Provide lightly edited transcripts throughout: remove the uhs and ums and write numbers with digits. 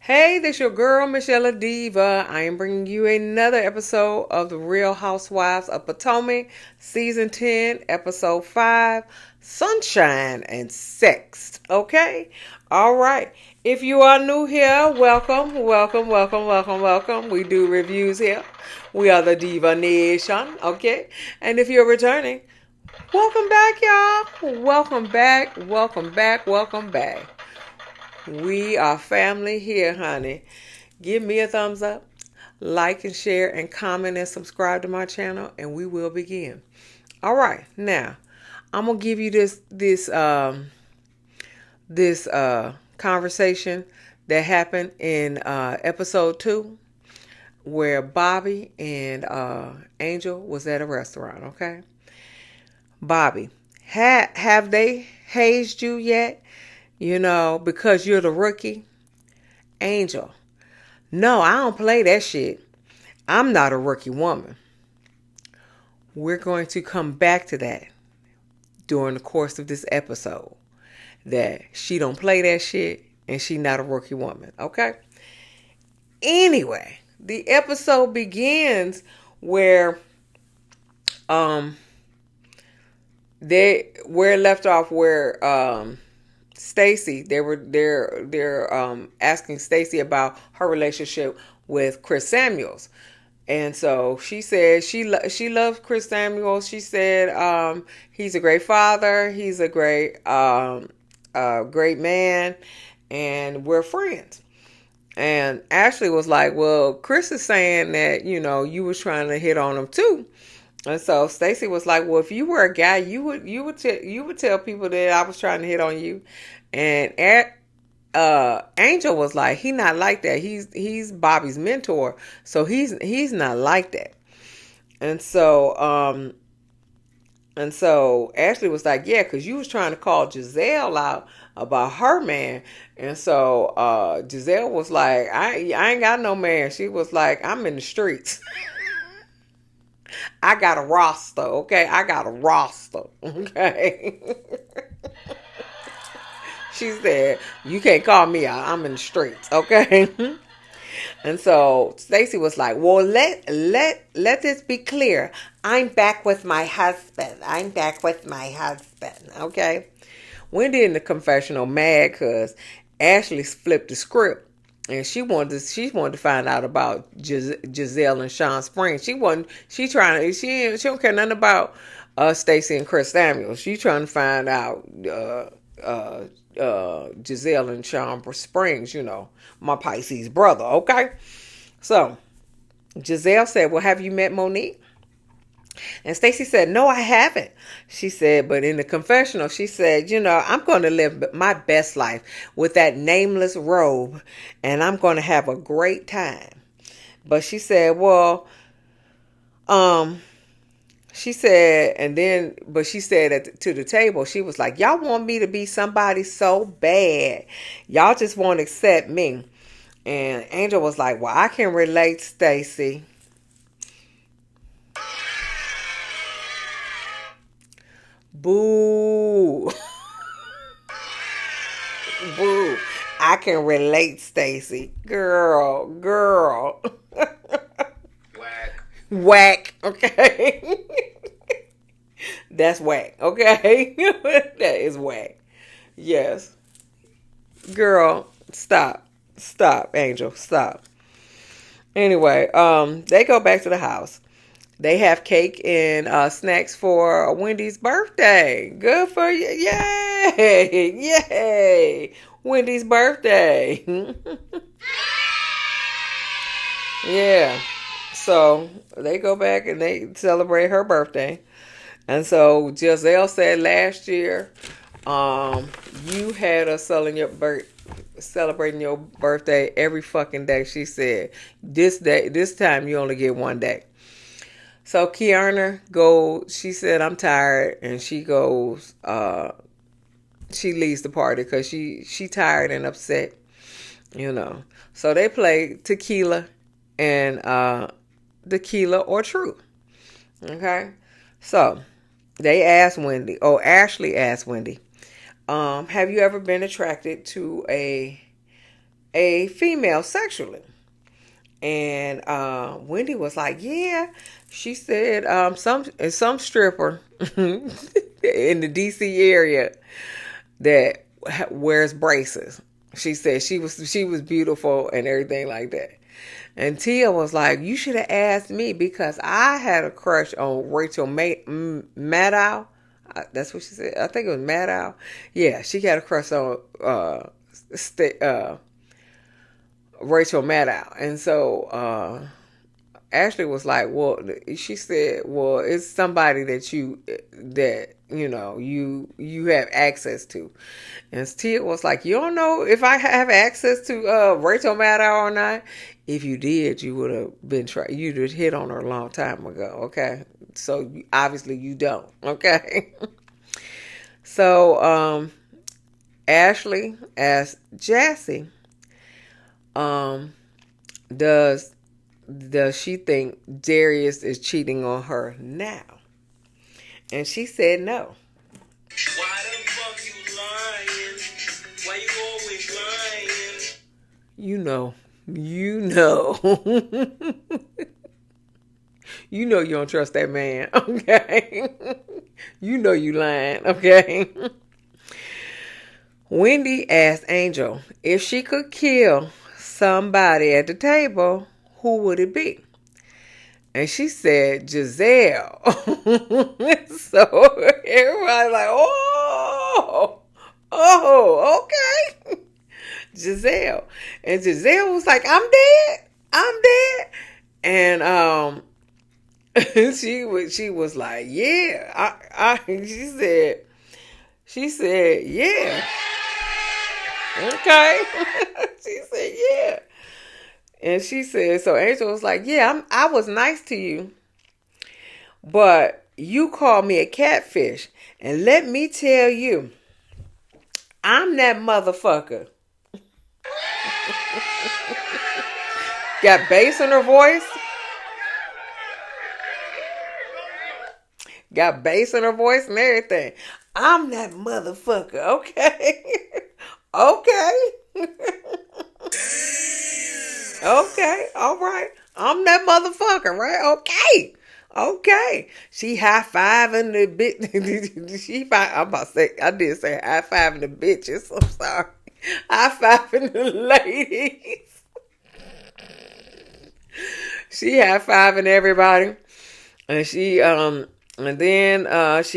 Hey, this your girl, Michelle Diva. I am bringing you another episode of The Real Housewives of Potomac, Season 10, Episode 5, Sunshine and Sexts. Okay? All right. If you are new here, welcome. We do reviews here. We are the Diva Nation. Okay? And if you're returning, welcome back, y'all. Welcome back. We are family here, honey. Give me a thumbs up, like and share, and comment and subscribe to my channel, and we will begin. All right, now I'm gonna give you this conversation that happened in episode 2, where Bobby and Angel was at a restaurant. Okay, Bobby, have they hazed you yet? Because you're the rookie. Angel, no, I don't play that shit. I'm not a rookie woman. We're going to come back to that during the course of this episode. That she don't play that shit and she not a rookie woman. Okay? Anyway, the episode begins where where it left off where Stacy, they're asking Stacy about her relationship with Chris Samuels. And so she said she loves Chris Samuels. She said he's a great father, he's a great great man, and we're friends. And Ashley was like, "Well, Chris is saying that, you was trying to hit on him too." And so Stacy was like, "Well, if you were a guy, you would tell people that I was trying to hit on you." And Angel was like, "He not like that. He's Bobby's mentor, so he's not like that." And so Ashley was like, "Yeah, because you was trying to call Giselle out about her man." And so Giselle was like, "I ain't got no man." She was like, "I'm in the streets." I got a roster, okay? I got a roster, okay? She said, "You can't call me out. I'm in the streets, okay?" And so Stacy was like, "Well, let this be clear. I'm back with my husband. Okay?" Wendy in the confessional mad because Ashley flipped the script. And she wanted to find out about Giselle and Sean Springs. She don't care nothing about Stacey and Chris Samuels. She trying to find out Giselle and Sean Springs. My Pisces brother. Okay, so Giselle said, "Well, have you met Monique?" And Stacy said, "No, I haven't." She said, but in the confessional, she said, "I'm going to live my best life with that nameless robe, and I'm going to have a great time." But she said, well, she said, she said to the table, she was like, "Y'all want me to be somebody so bad. Y'all just won't accept me." And Angel was like, "Well, I can relate, Stacy." Boo. Boo. I can relate, Stacy. Girl. Whack. Okay. That's whack. Okay. That is whack. Yes. Girl, stop. Stop, Angel. Stop. Anyway, they go back to the house. They have cake and snacks for Wendy's birthday. Good for you. Yay. Yay. Wendy's birthday. Yeah. So they go back and they celebrate her birthday. And so Giselle said last year, you had us celebrating your birthday every fucking day. She said, this time you only get one day. So Keiarna goes, she said, "I'm tired," and she goes, she leaves the party because she tired and upset, So they play tequila and tequila or truth. Okay, so they asked Wendy, Ashley asked Wendy, have you ever been attracted to a a female sexually. And Wendy was like, "Yeah." She said, some stripper in the DC area that wears braces. She said she was beautiful and everything like that. And Tia was like, "You should have asked me because I had a crush on Rachel Maddow." That's what she said. I think it was Maddow. Yeah, she had a crush on Rachel Maddow, and so Ashley was like, "Well," she said, "Well, it's somebody that you have access to." And Tia was like, "You don't know if I have access to Rachel Maddow or not. If you did, you would have you'd have hit on her a long time ago. Okay, so obviously you don't. Okay." So Ashley asked Jassy, um, "Does she think Darius is cheating on her now?" And she said no. Why the fuck you lying? Why you always lying? You know. You know. You know you don't trust that man, okay? You know you lying, okay? Wendy asked Angel if she could kill somebody at the table, who would it be? And she said Giselle. So everybody like, oh, okay. Giselle. And Giselle was like, I'm dead. I'm dead. And she was like, yeah. She said, yeah. Okay. She said, yeah. And she said, so Angel was like, yeah, I was nice to you, but you called me a catfish. And let me tell you, I'm that motherfucker. Got bass in her voice. Got bass in her voice and everything. I'm that motherfucker, okay? Okay. Okay, all right. I'm that motherfucker, right? Okay. Okay. She high fiving the bitch. I'm about to say, I did say high fiving the bitches. I'm sorry. High fiving the ladies. She high fiving everybody. And she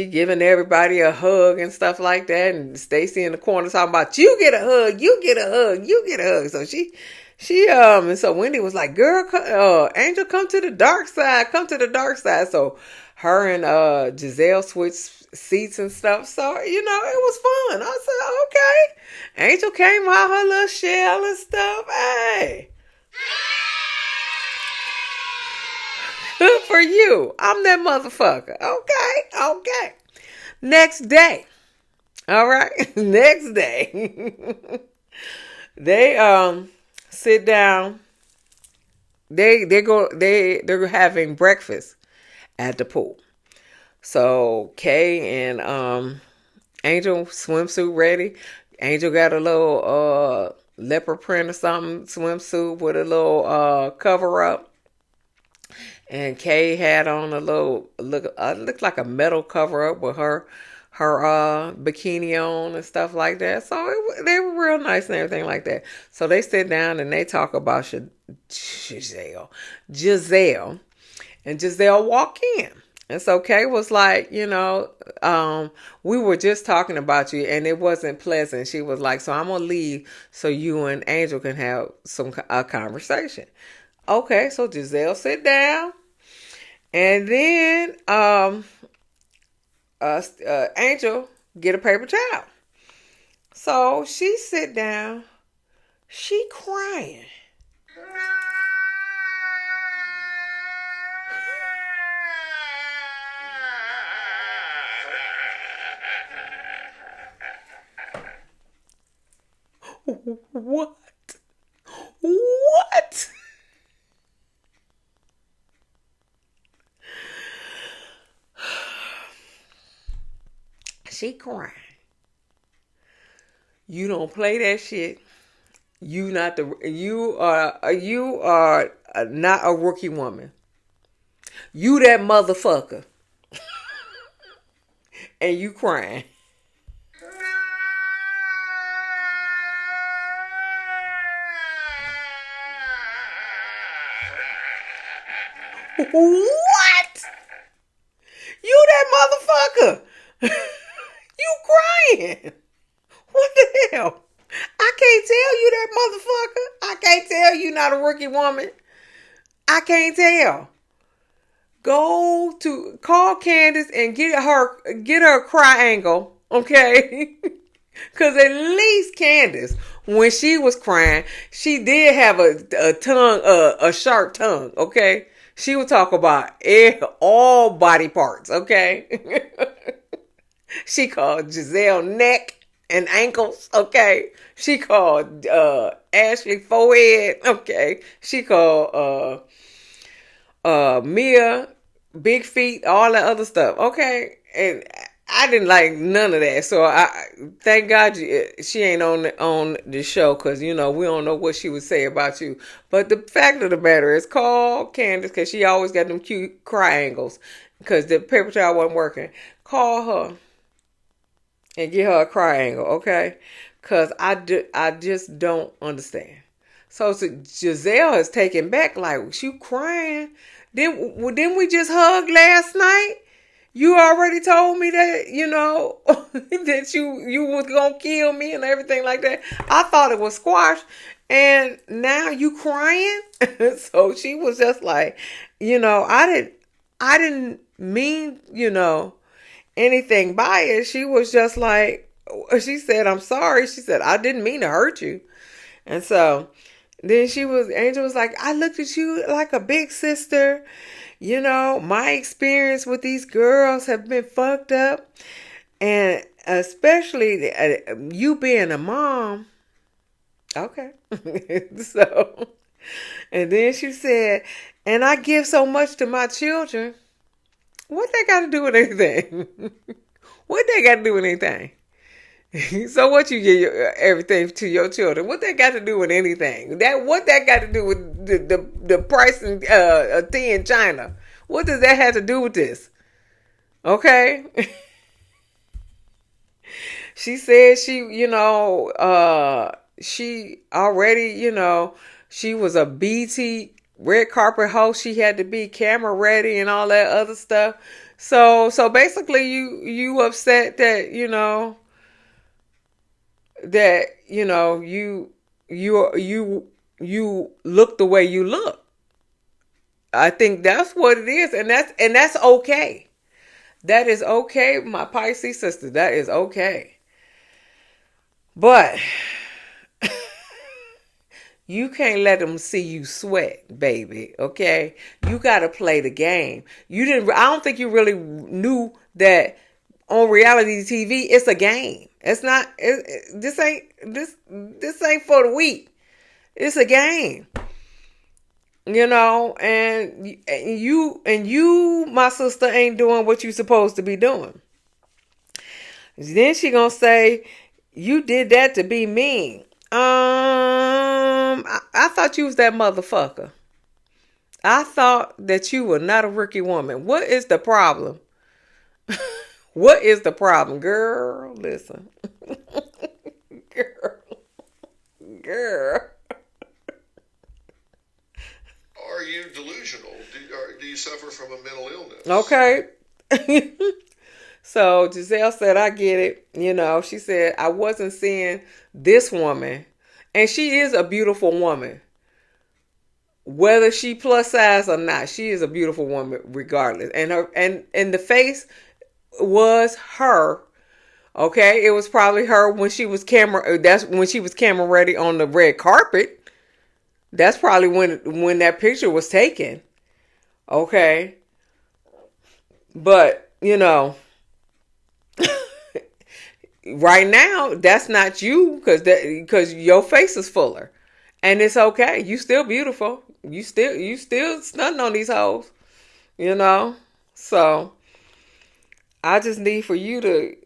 giving everybody a hug and stuff like that. And Stacy in the corner talking about, you get a hug, you get a hug, you get a hug. So and so Wendy was like, girl, Angel, come to the dark side, come to the dark side. So her and Giselle switched seats and stuff. So, it was fun. I said, okay. Angel came out her little shell and stuff. Hey. Good for you. I'm that motherfucker. Okay. Next day. All right. Next day. They sit down. They're having breakfast at the pool. So Kay and Angel swimsuit ready. Angel got a little leopard print or something swimsuit with a little cover up. And Kay had on a little looked like a metal cover up with her bikini on and stuff like that. So they were real nice and everything like that. So they sit down and they talk about Giselle, and Giselle walk in. And so Kay was like, we were just talking about you and it wasn't pleasant. She was like, so I'm going to leave so you and Angel can have a conversation. Okay, so Giselle sit down, and then Angel get a paper towel. So she sit down, she crying. What? What? She crying. You don't play that shit You are not a rookie woman. You that motherfucker, and you crying. What? You that motherfucker? You crying? What the hell? I can't tell you that motherfucker. I can't tell you not a rookie woman. I can't tell. Go to call Candace and get her a cry angle, okay? Cause at least Candace, when she was crying, she did have a tongue, a sharp tongue, okay? She would talk about all body parts, okay? She called Giselle neck and ankles, okay? She called Ashley forehead, okay? She called Mia big feet, all that other stuff, okay? And I didn't like none of that, so I thank God she ain't on the show, because we don't know what she would say about you. But the fact of the matter is, call Candace, because she always got them cute cry angles, because the paper towel wasn't working. Call her and get her a cry angle, okay? Because I just don't understand. So Giselle is taken back, like, she crying. Didn't we just hug last night? You already told me that, that you was gonna kill me and everything like that. I thought it was squash, and now you crying. So she was just like, I didn't mean, anything by it. She was just like, she said, I'm sorry. She said, I didn't mean to hurt you. And so then Angel was like, I looked at you like a big sister. My experience with these girls have been fucked up. And especially you being a mom. Okay. So, and then she said, and I give so much to my children. What they got to do with anything? What they got to do with anything? So what you give everything to your children? What that got to do with anything? What that got to do with the price of tea in China? What does that have to do with this? Okay. She said she already, she was a BT red carpet host. She had to be camera ready and all that other stuff. So basically you upset that, you look the way you look. I think that's what it is, and that's okay. That is okay, my Pisces sister. That is okay. But you can't let them see you sweat, baby. Okay? You got to play the game. I don't think you really knew that on reality TV, it's a game. It's not. This ain't for the weak. It's a game. And you, my sister, ain't doing what you supposed to be doing. Then she gonna say, you did that to be mean. I thought you was that motherfucker. I thought that you were not a rookie woman. What is the problem? What is the problem, girl? Listen. Girl. Are you delusional? Do you suffer from a mental illness? Okay. So Giselle said, I get it. She said, I wasn't seeing this woman. And she is a beautiful woman. Whether she plus size or not, she is a beautiful woman regardless. And the face was her. Okay, it was probably her when she was that's when she was camera ready on the red carpet. That's probably when that picture was taken. Okay. But, right now, that's not you, because your face is fuller. And it's okay. You still beautiful. You still stunting on these hoes. So I just need for you to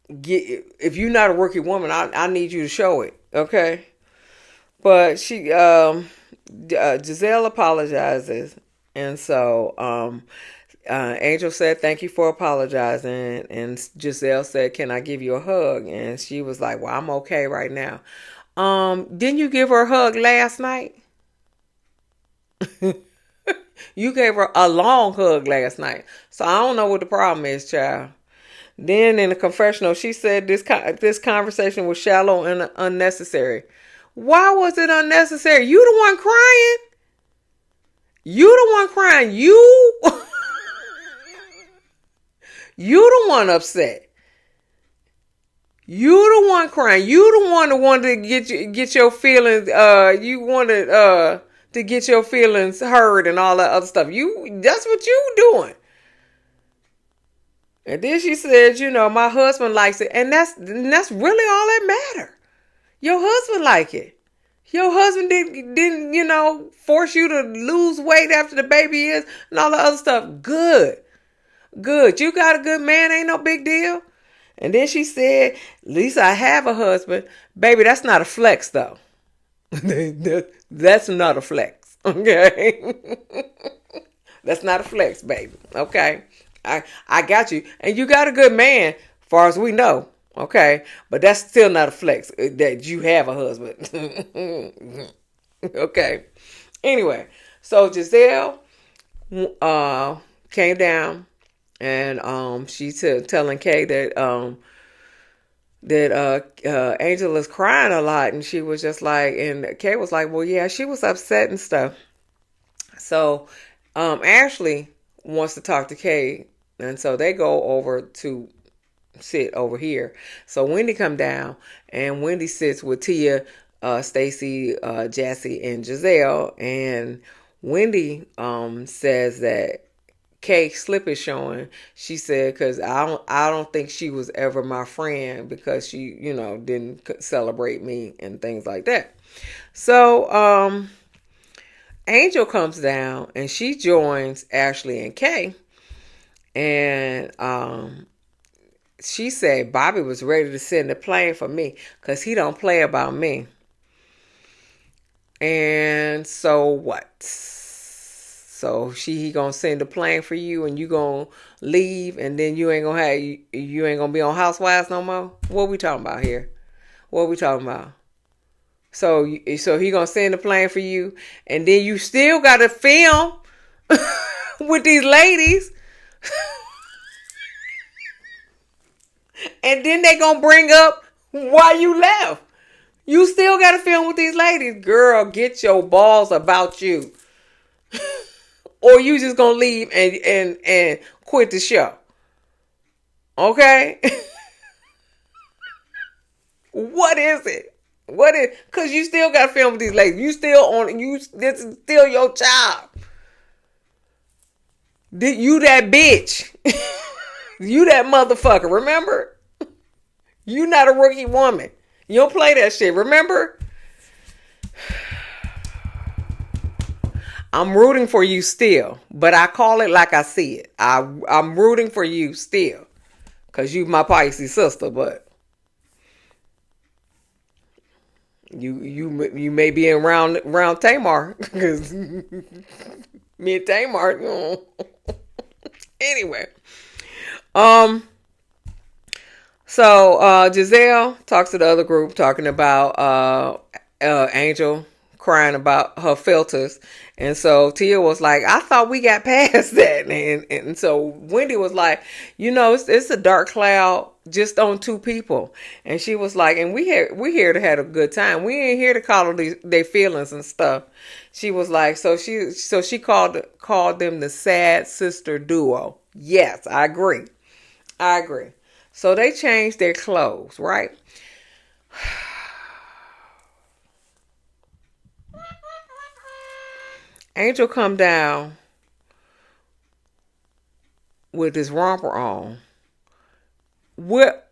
if you're not a rookie woman, I need you to show it. Okay. But Giselle apologizes, and so Angel said, "Thank you for apologizing." And Giselle said, "Can I give you a hug?" And she was like, "Well, I'm okay right now." Didn't you give her a hug last night? You gave her a long hug last night. So I don't know what the problem is, child. Then in the confessional, she said this conversation was shallow and unnecessary. Why was it unnecessary? You the one crying. You the one crying. You the one upset. You the one crying. You the one that wanted to get your feelings. You wanted to get your feelings heard and all that other stuff. That's what you doing. And then she said, my husband likes it, and that's really all that matter. Your husband like it. Your husband didn't force you to lose weight after the baby is and all the other stuff. Good. Good. You got a good man, ain't no big deal. And then she said, at least I have a husband. Baby, that's not a flex though. That's not a flex. Okay. That's not a flex, baby. Okay. I got you. And you got a good man, far as we know. Okay. But that's still not a flex that you have a husband. Okay. Anyway, so Giselle came down and she telling Kay that Angel is crying a lot, and she was just like, and Kay was like, well, yeah, she was upset and stuff. So Ashley wants to talk to Kay, and so they go over to sit over here. So Wendy come down, and Wendy sits with Tia, Stacy, Jassy, and Giselle, and Wendy says that Kay slip is showing. She said, because I don't think she was ever my friend because she, didn't celebrate me and things like that. So Angel comes down and she joins Ashley and Kay. And she said Bobby was ready to send the plane for me because he don't play about me. And so what? So he gonna send a plane for you, and you gonna leave, and then you ain't gonna be on Housewives no more. What we talking about here? What we talking about? So he gonna send a plane for you, and then you still gotta film with these ladies, and then they gonna bring up why you left. You still gotta film with these ladies, girl. Get your balls about you. Or you just gonna leave and quit the show. Okay? What is it? Cause you still gotta film with these ladies. This is still your job. You that bitch. You that motherfucker, remember? You not a rookie woman. You don't play that shit, remember? I'm rooting for you still, but I call it like I see it. I'm rooting for you still, cause you my Pisces sister, but you may be in round Tamar, cause me and Tamar. Anyway, so Giselle talks to the other group, talking about Angel crying about her filters. And so Tia was like, I thought we got past that. And so Wendy was like, it's a dark cloud just on two people. And she was like, and we here to have a good time. We ain't here to call their feelings and stuff. She was like, so she called them the sad sister duo. Yes, I agree. So they changed their clothes, right? Angel come down with his romper on. What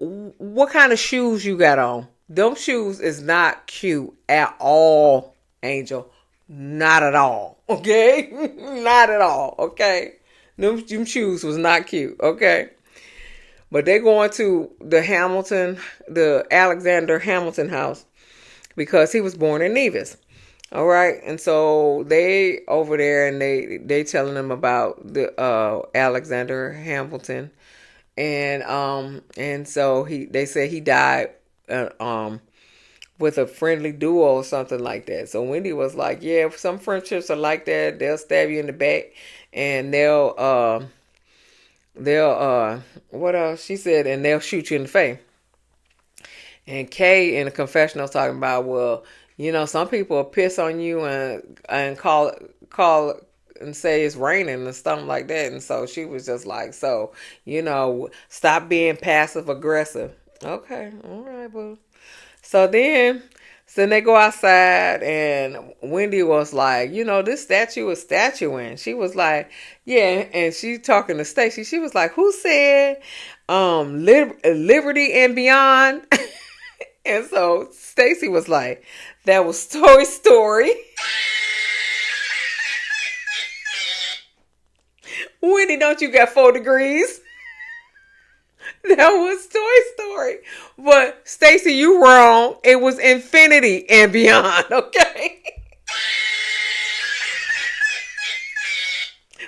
kind of shoes you got on? Them shoes is not cute at all, Angel. Not at all. Okay? Not at all. Okay? Them shoes was not cute. Okay? But they going to the Alexander Hamilton house because he was born in Nevis. All right, and so they over there and they telling them about the Alexander Hamilton, and so they said he died uh, um with a friendly duo or something like that. So Wendy was like, yeah, some friendships are like that. They'll stab you in the back, and they'll what else she said, and they'll shoot you in the face. And Kay in the confessional talking about, well, some people will piss on you and call and say it's raining and stuff like that. And so she was just like, so, stop being passive aggressive. Okay, all right, boo. So then they go outside, and Wendy was like, this statue is statuing. She was like, yeah, and she talking to Stacy. She was like, who said liberty and beyond? And so Stacy was like, that was Toy Story. Wendy, don't you got 4 degrees? That was Toy Story. But Stacy, you wrong. It was infinity and beyond, okay?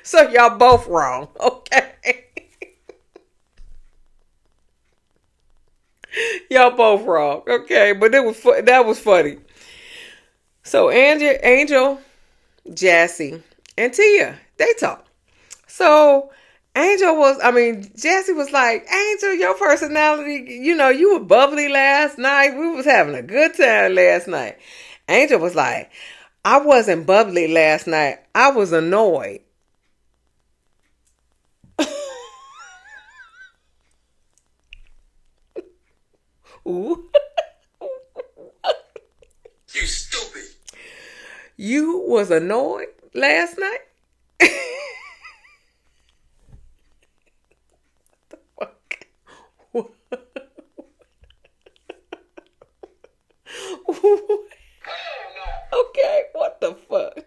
So y'all both wrong, okay? Y'all both wrong, okay? But that was funny. So Angel, Jassy, and Tia, they talk. So Jassy was like, Angel, your personality, you were bubbly last night. We was having a good time last night. Angel was like, I wasn't bubbly last night. I was annoyed. Ooh. You stupid. You was annoyed last night? Okay, what the fuck?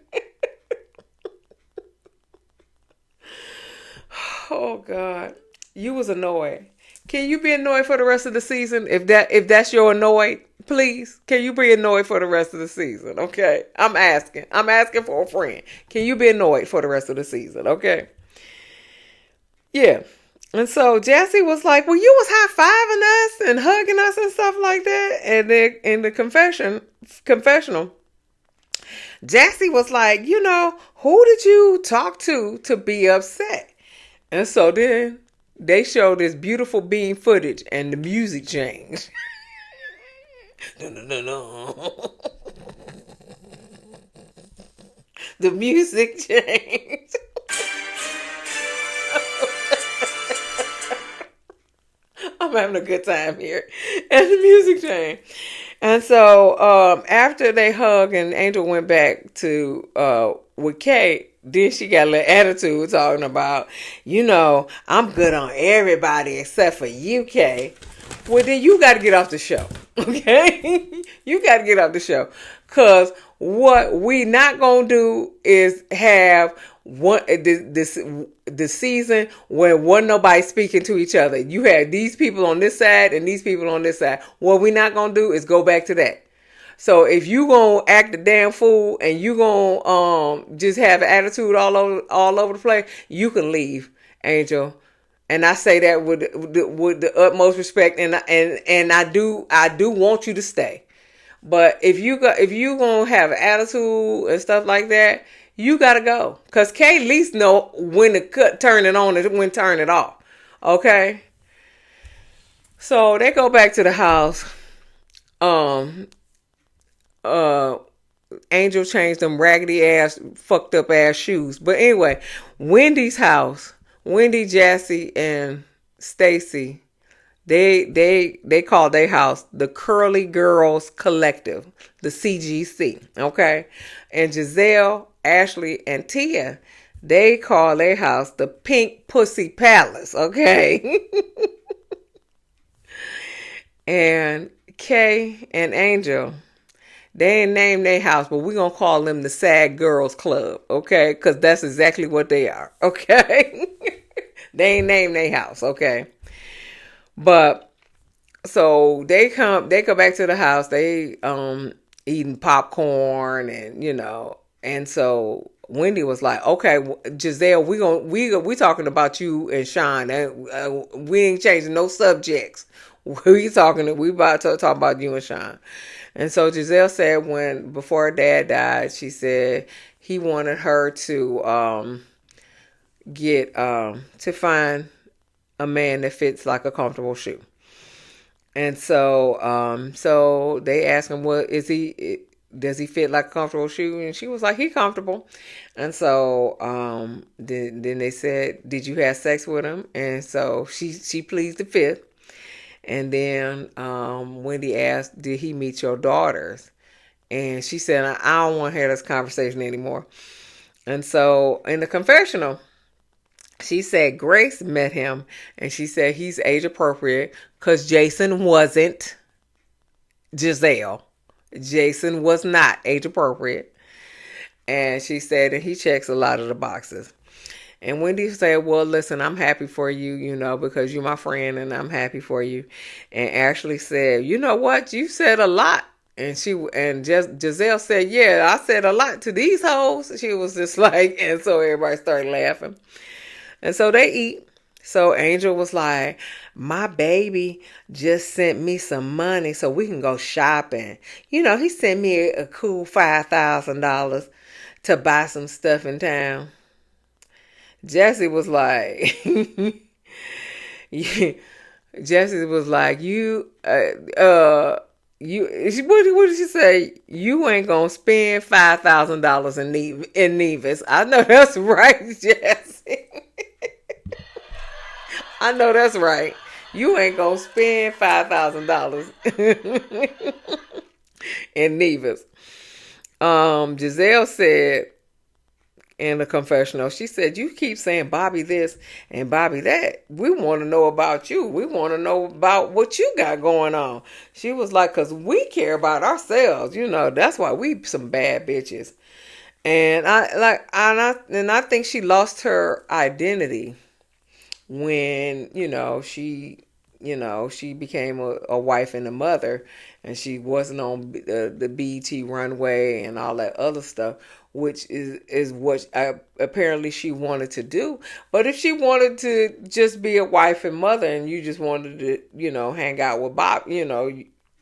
Oh God, you was annoyed. Can you be annoyed for the rest of the season? If that's your annoyed, please. Can you be annoyed for the rest of the season? Okay, I'm asking. I'm asking for a friend. Can you be annoyed for the rest of the season? Okay. Yeah. And so Jassy was like, well, you was high-fiving us and hugging us and stuff like that. And then in the confessional, Jassy was like, who did you talk to be upset? And so then they showed this beautiful beam footage and the music changed. No, no, no, no. The music changed. I'm having a good time here. And the music changed. And so after they hugged and Angel went back to with Kate, then she got a little attitude talking about, I'm good on everybody except for you, Kay. Well, then you got to get off the show, okay? You got to get off the show. Because what we not going to do is have the season where wasn't nobody speaking to each other. You had these people on this side and these people on this side. What we not going to do is go back to that. So if you gonna act a damn fool and you gonna just have an attitude all over the place, you can leave, Angel. And I say that with the utmost respect, and I do want you to stay. But if you gonna have an attitude and stuff like that, you gotta go. Cause Kay at least know when to turn it on and when to turn it off. Okay. So they go back to the house. Angel changed them raggedy ass, fucked up ass shoes. But anyway, Wendy's house, Wendy, Jassy, and Stacy, they call their house the Curly Girls Collective, the CGC. Okay, and Giselle, Ashley, and Tia, they call their house the Pink Pussy Palace. Okay, and Kay and Angel, they ain't named their house, but we're going to call them the Sad Girls Club, okay? Because that's exactly what they are, okay? They ain't named their house, okay? But, so they come back to the house. They eating popcorn and and so Wendy was like, okay, Giselle, we talking about you and Sean, and we ain't changing no subjects. We about to talk about you and Sean. And so Giselle said before her dad died, she said he wanted her to get to find a man that fits like a comfortable shoe. And so they asked him, "What is he? Does he fit like a comfortable shoe?" And she was like, "He comfortable." And so then they said, "Did you have sex with him?" And so she pleads the fifth. And then Wendy asked, "Did he meet your daughters?" And she said, "I don't want to hear this conversation anymore." And so in the confessional, she said Grace met him, and she said he's age appropriate because Jason wasn't. Giselle. Jason was not age appropriate. And she said that he checks a lot of the boxes. And Wendy said, well, listen, I'm happy for you, because you're my friend and I'm happy for you. And Ashley said, you know what? You said a lot. And Giselle said, yeah, I said a lot to these hoes. She was just like, and so everybody started laughing. And so they eat. So Angel was like, my baby just sent me some money so we can go shopping. He sent me a cool $5,000 to buy some stuff in town. Jesse was like, Jesse was like, what did she say? You ain't gonna spend $5,000 in Nevis. I know that's right, Jesse. I know that's right. You ain't gonna spend $5,000 in Nevis. Giselle said in the confessional, she said, you keep saying Bobby this and Bobby that. We want to know about you. We want to know about what you got going on. She was like, because we care about ourselves. That's why we some bad bitches. And I think she lost her identity when she became a wife and a mother, and she wasn't on the BET runway and all that other stuff, which is what apparently she wanted to do. But if she wanted to just be a wife and mother, and you just wanted to hang out with Bob,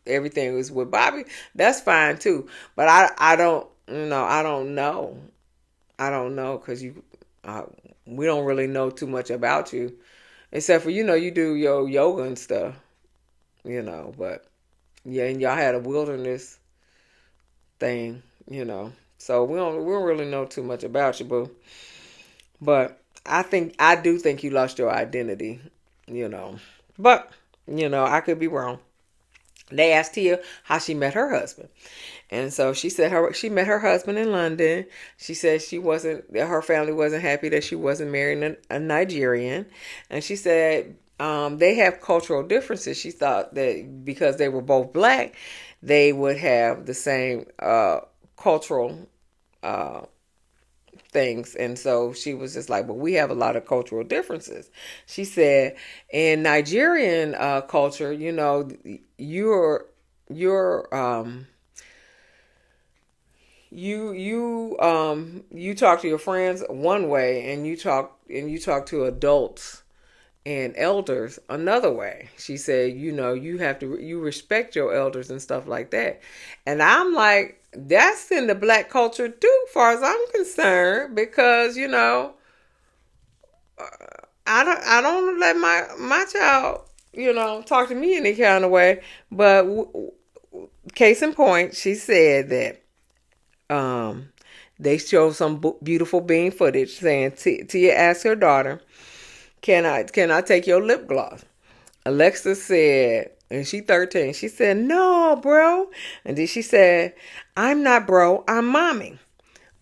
everything was with Bobby, that's fine too. But I don't I don't know because we don't really know too much about you, except for you do your yoga and stuff, but yeah, and y'all had a wilderness thing, so we don't really know too much about you, boo. But I do think you lost your identity, but I could be wrong. They asked Tia how she met her husband. And so she said she met her husband in London. She said her family wasn't happy that she wasn't marrying a Nigerian. And she said they have cultural differences. She thought that because they were both black, they would have the same cultural things. And so she was just like, but we have a lot of cultural differences. She said in Nigerian culture, you're you talk to your friends one way, and you talk to adults and elders another way. She said, you respect your elders and stuff like that. And I'm like, that's in the black culture too, far as I'm concerned, because I don't let my child talk to me any kind of way. But case in point, she said that they showed some beautiful bean footage saying Tia asked her daughter, can I take your lip gloss? Alexa said, and she 13, she said, no, bro. And then she said, I'm not bro, I'm mommy.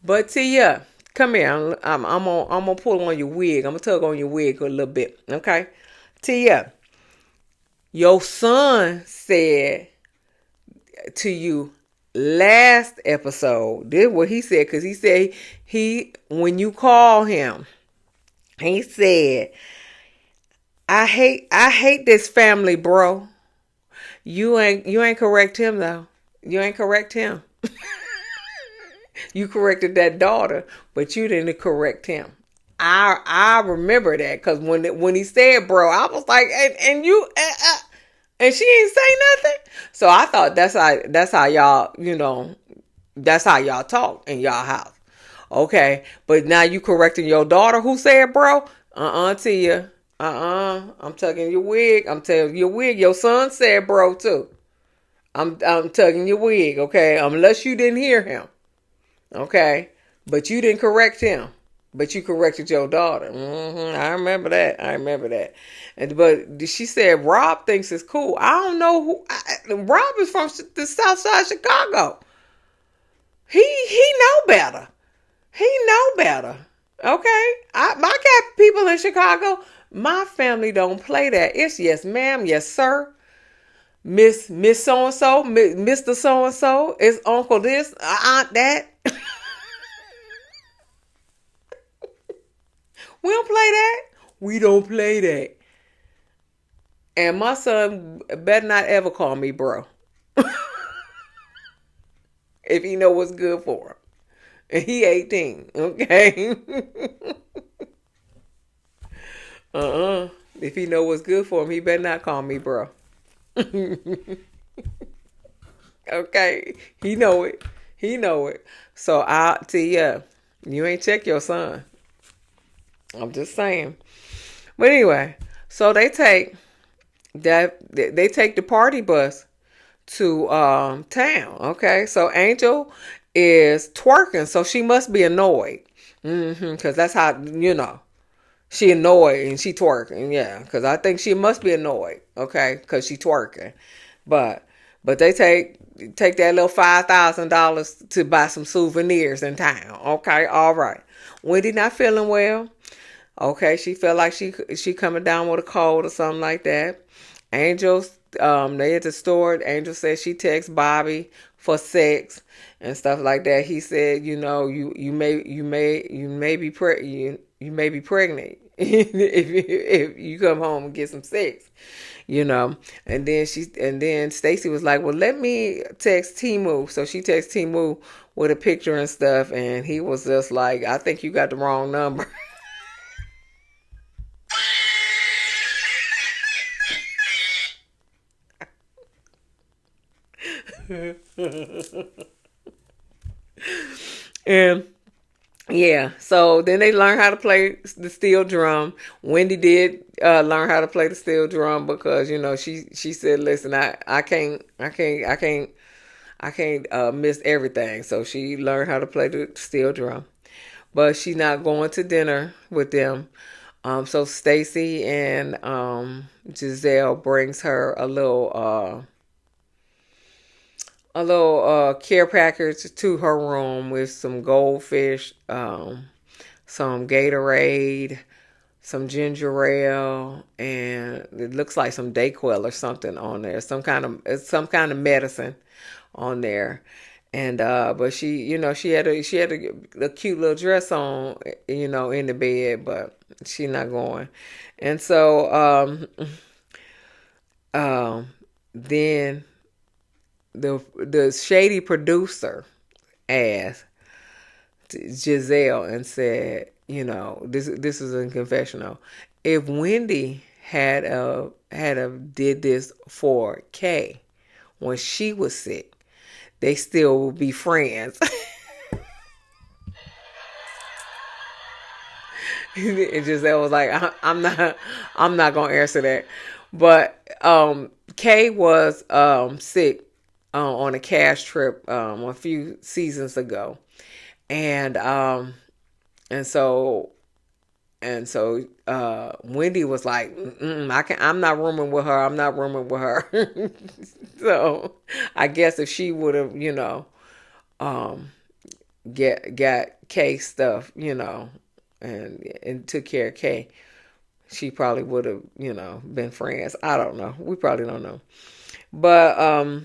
But Tia, come here. I'm gonna pull on your wig. I'm gonna tug on your wig a little bit. Okay? Tia, your son said to you last episode, this is what he said, because he said when you call him, he said, I hate this family, bro. You ain't correct him though. You ain't correct him. You corrected that daughter, but you didn't correct him. I remember that because when he said bro, I was like, and you and she ain't say nothing. So I thought that's how y'all, that's how y'all talk in y'all house. Okay, but now you correcting your daughter who said bro? Tia. I'm tugging your wig. I'm telling your wig. Your son said bro too. I'm tugging your wig, okay? Unless you didn't hear him. Okay? But you didn't correct him. But you corrected your daughter. I remember that. I remember that. But she said Rob thinks it's cool. I don't know Rob is from the South Side of Chicago. He know better. He know better. Okay? I got people in Chicago. My family don't play that. It's yes ma'am, yes sir. Miss so and so, Mr. So and so, it's Uncle this, Aunt that. We don't play that. We don't play that. And my son better not ever call me bro. If he know what's good for him. And he 18, okay? If he know what's good for him, he better not call me bro. Okay? He know it. He know it. So I tell you ain't check your son. I'm just saying. But anyway, so they take the party bus to town. Okay, so Angel is twerking, so she must be annoyed. Because that's how she annoyed and she twerking. Yeah, because I think she must be annoyed. Okay, because she twerking. But they take that little $5,000 to buy some souvenirs in town. Okay, all right. Wendy not feeling well. Okay, she felt like she coming down with a cold or something like that. Angel's they at the store. Angel said she texts Bobby for sex and stuff like that. He said, you may be you may be pregnant if you come home and get some sex. And then Stacy was like, well, let me text Timu. So she texted Timu with a picture and stuff, and he was just like, I think you got the wrong number. And yeah, so then they learned how to play the steel drum. Wendy did learn how to play the steel drum because she said, "Listen, I can't miss everything." So she learned how to play the steel drum, but she's not going to dinner with them. So Stacy and Giselle brings her a little care package to her room with some goldfish, some Gatorade, some ginger ale, and it looks like some Dayquil or something on there. Some kind of medicine on there. And but she had a cute little dress on, in the bed, but she not going. And so then the shady producer asked Giselle and said, this is a confessional. If Wendy had did this for Kay when she was sick, they still would be friends. And Giselle was like, I'm not gonna answer that. But Kay was sick on a cash trip a few seasons ago, and so Wendy was like, I'm not rooming with her. I'm not rooming with her. So I guess if she would have, got Kay stuff, and took care of Kay, she probably would have, been friends. I don't know. We probably don't know. But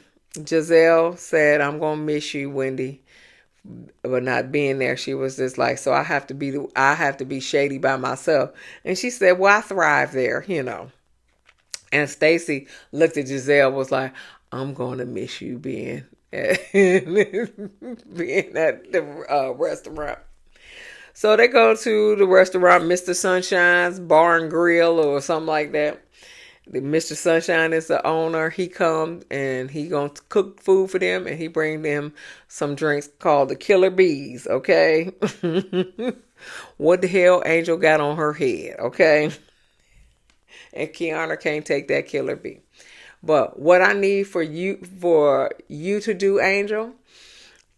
Giselle said, I'm gonna miss you, Wendy, but not being there. She was just like, so I have to be shady by myself. And she said, well, I thrive there, And Stacy looked at Giselle, was like, I'm gonna miss you being being at the restaurant. So they go to the restaurant, Mr. Sunshine's Bar and Grill or something like that. Mr. Sunshine is the owner. He comes and he gonna cook food for them, and he bring them some drinks called the Killer Bees. Okay, what the hell Angel got on her head? Okay, and Keiarna can't take that Killer Bee. But what I need for you to do, Angel,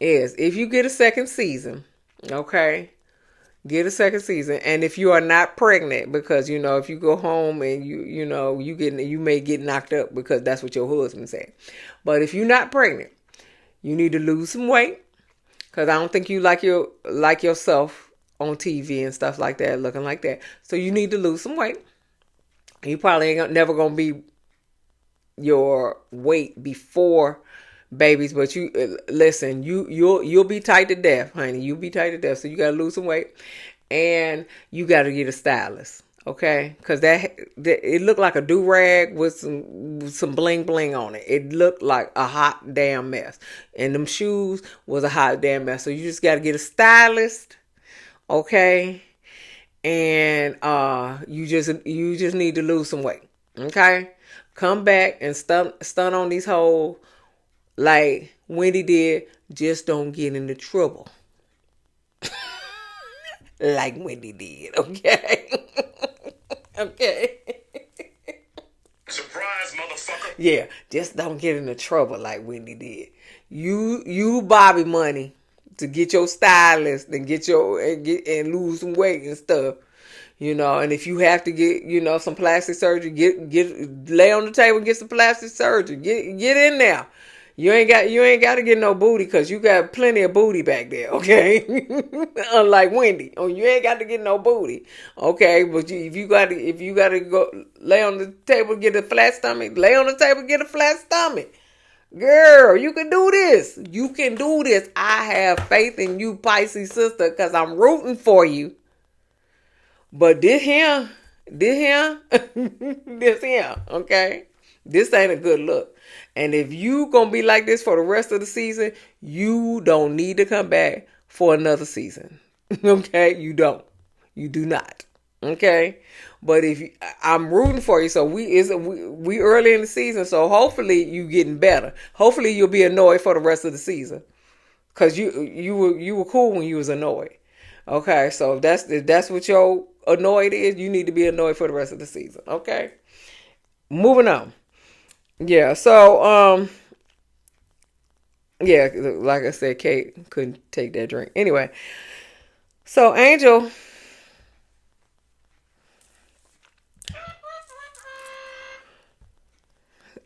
is if you get a second season, okay, get a second season. And if you are not pregnant, because if you go home and you may get knocked up because that's what your husband said. But if you're not pregnant, you need to lose some weight, because I don't think you like yourself on TV and stuff like that, looking like that. So you need to lose some weight. You probably ain't never gonna be your weight before babies, but you listen, you'll be tight to death, honey. You'll be tight to death. So you gotta lose some weight, and you gotta get a stylist, okay? Because that it looked like a do rag with some bling bling on it. It looked like a hot damn mess, and them shoes was a hot damn mess. So you just gotta get a stylist, okay? And you just need to lose some weight, okay? Come back and stun on these hoes like Wendy did. Just don't get into trouble like Wendy did, okay? Okay. Surprise, motherfucker. Yeah, just don't get into trouble like Wendy did. You Bobby money to get your stylist and and lose some weight and stuff. And if you have to get, some plastic surgery, lay on the table and get some plastic surgery. Get in there. You ain't got to get no booty, because you got plenty of booty back there, okay? Unlike Wendy. Oh, you ain't got to get no booty, okay? But if you got to go lay on the table, get a flat stomach, lay on the table, get a flat stomach. Girl, you can do this. You can do this. I have faith in you, Pisces sister, because I'm rooting for you. But this here, this here, okay? This ain't a good look. And if you gonna be like this for the rest of the season, you don't need to come back for another season. Okay? You don't. You do not. Okay? But I'm rooting for you. So we early in the season, so hopefully you getting better. Hopefully you'll be annoyed for the rest of the season. Cause you were cool when you was annoyed. Okay, so if that's what your annoyed is, you need to be annoyed for the rest of the season. Okay, moving on. Yeah, so yeah, like I said, Kate couldn't take that drink anyway. So Angel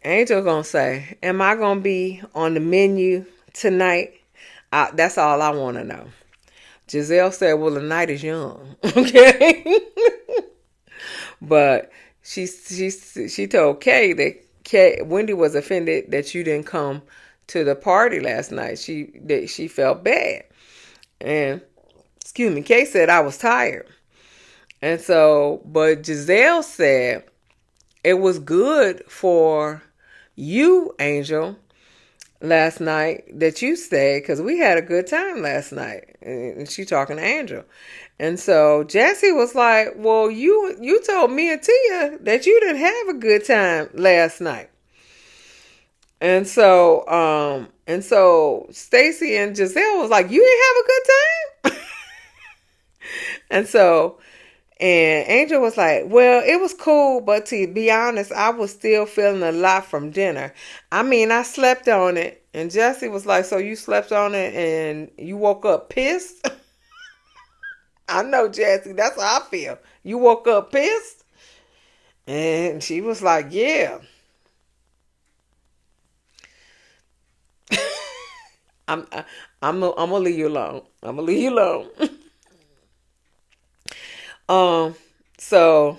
gonna say, "Am I gonna be on the menu tonight?" That's all I want to know. Giselle said, "Well, the night is young." Okay. But she told Kay that Wendy was offended that you didn't come to the party last night. She felt bad. And excuse me, Kay said I was tired. And so, but Giselle said it was good for you, Angel, last night that you stayed, because we had a good time last night. And she talking to Angel. And so Jessie was like, well, you told me and Tia that you didn't have a good time last night. And so Stacy and Giselle was like, you didn't have a good time? And Angel was like, well, it was cool, but to be honest, I was still feeling a lot from dinner. I mean, I slept on it. And Jessie was like, so you slept on it and you woke up pissed? I know, Jessie, that's how I feel. You woke up pissed? And she was like, yeah. I'm gonna leave you alone. I'm gonna leave you alone. So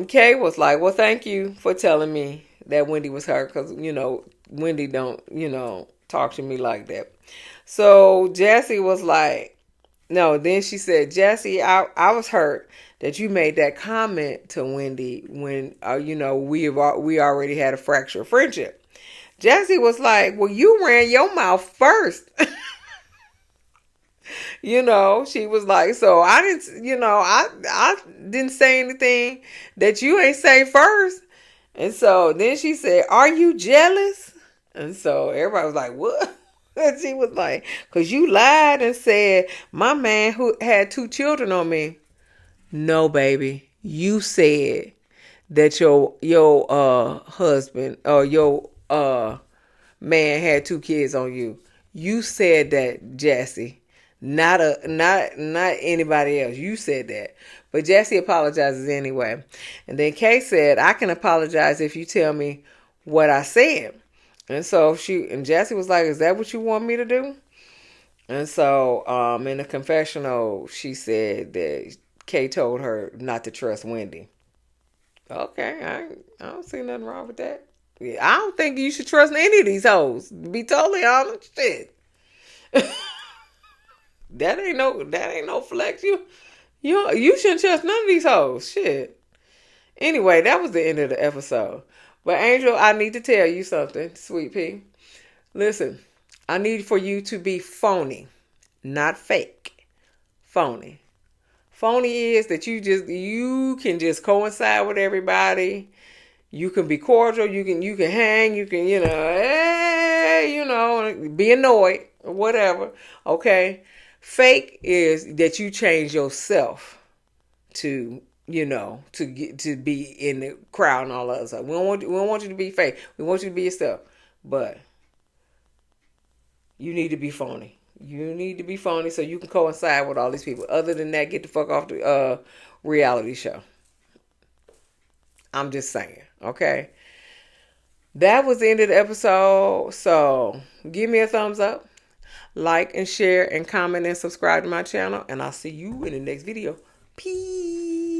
Kay was like, well, thank you for telling me that Wendy was hurt, because Wendy don't talk to me like that. So Jessie was like, No, then she said, Jesse, I was hurt that you made that comment to Wendy when, we already had a fractured friendship. Jesse was like, well, you ran your mouth first. She was like, so I didn't, I didn't say anything that you ain't say first. And so then she said, are you jealous? And so everybody was like, what? And she was like, because you lied and said my man who had 2 children on me. No, baby. You said that your husband or your man had 2 kids on you. You said that, Jesse. Not anybody else. You said that. But Jesse apologizes anyway. And then Kay said, I can apologize if you tell me what I said. And so Jesse was like, is that what you want me to do? And so in the confessional, she said that Kay told her not to trust Wendy. Okay, I don't see nothing wrong with that. Yeah, I don't think you should trust any of these hoes. To be totally honest, shit. That ain't no flex. You shouldn't trust none of these hoes. Shit. Anyway, that was the end of the episode. But Angel, I need to tell you something, Sweet Pea. Listen, I need for you to be phony, not fake. Phony. Phony is that you can just coincide with everybody. You can be cordial. You can hang. You can be annoyed or whatever. Okay. Fake is that you change yourself to to be in the crowd and all that stuff. We don't want you to be fake. We want you to be yourself. But you need to be phony. You need to be phony so you can coincide with all these people. Other than that, get the fuck off the reality show. I'm just saying, okay? That was the end of the episode. So give me a thumbs up, like and share and comment and subscribe to my channel. And I'll see you in the next video. Peace.